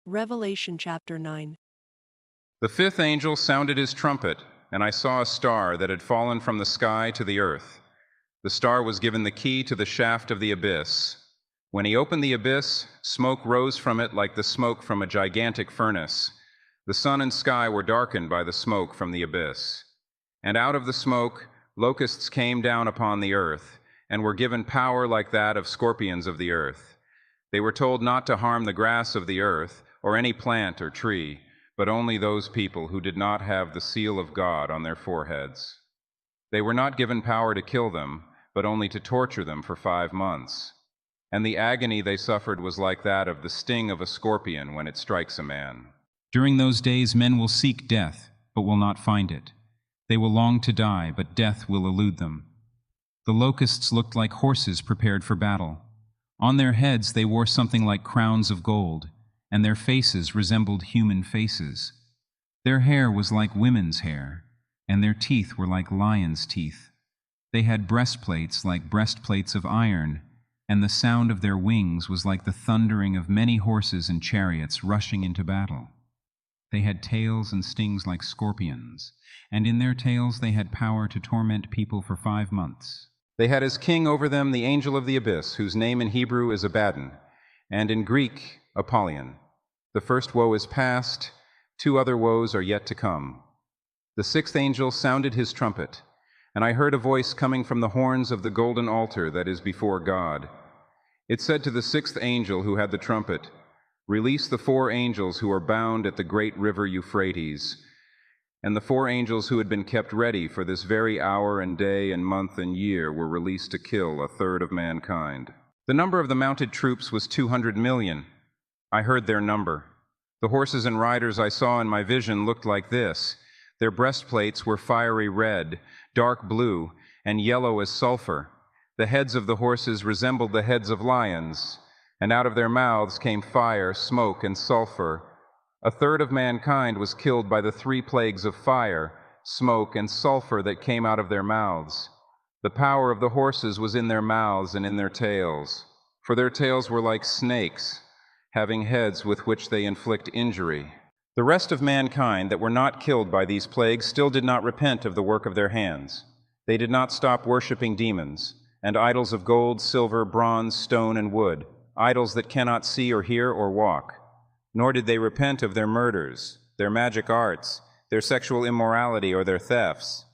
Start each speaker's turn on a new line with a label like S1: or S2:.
S1: Revelation chapter 9.
S2: The fifth angel sounded his trumpet, and I saw a star that had fallen from the sky to the earth. The star was given the key to the shaft of the abyss. When he opened the abyss, smoke rose from it like the smoke from a gigantic furnace. The sun and sky were darkened by the smoke from the abyss. And out of the smoke, locusts came down upon the earth, and were given power like that of scorpions of the earth. They were told not to harm the grass of the earth, or any plant or tree, but only those people who did not have the seal of God on their foreheads. They were not given power to kill them, but only to torture them for 5 months. And the agony they suffered was like that of the sting of a scorpion when it strikes a man.
S3: During those days men will seek death, but will not find it. They will long to die, but death will elude them. The locusts looked like horses prepared for battle. On their heads they wore something like crowns of gold, and their faces resembled human faces. Their hair was like women's hair, and their teeth were like lions' teeth. They had breastplates like breastplates of iron, and the sound of their wings was like the thundering of many horses and chariots rushing into battle. They had tails and stings like scorpions, and in their tails they had power to torment people for 5 months.
S2: They had as king over them the angel of the abyss, whose name in Hebrew is Abaddon, and in Greek, Apollyon. The first woe is past, 2 other woes are yet to come. The sixth angel sounded his trumpet, and I heard a voice coming from the horns of the golden altar that is before God. It said to the sixth angel who had the trumpet, "Release the 4 angels who are bound at the great river Euphrates." And the 4 angels who had been kept ready for this very hour and day and month and year were released to kill 1/3 of mankind. The number of the mounted troops was 200 million. I heard their number. The horses and riders I saw in my vision looked like this. Their breastplates were fiery red, dark blue, and yellow as sulfur. The heads of the horses resembled the heads of lions, and out of their mouths came fire, smoke, and sulfur. 1/3 of mankind was killed by the 3 plagues of fire, smoke, and sulfur that came out of their mouths. The power of the horses was in their mouths and in their tails, for their tails were like snakes, having heads with which they inflict injury. The rest of mankind that were not killed by these plagues still did not repent of the work of their hands. They did not stop worshiping demons, and idols of gold, silver, bronze, stone, and wood, idols that cannot see or hear or walk. Nor did they repent of their murders, their magic arts, their sexual immorality, or their thefts.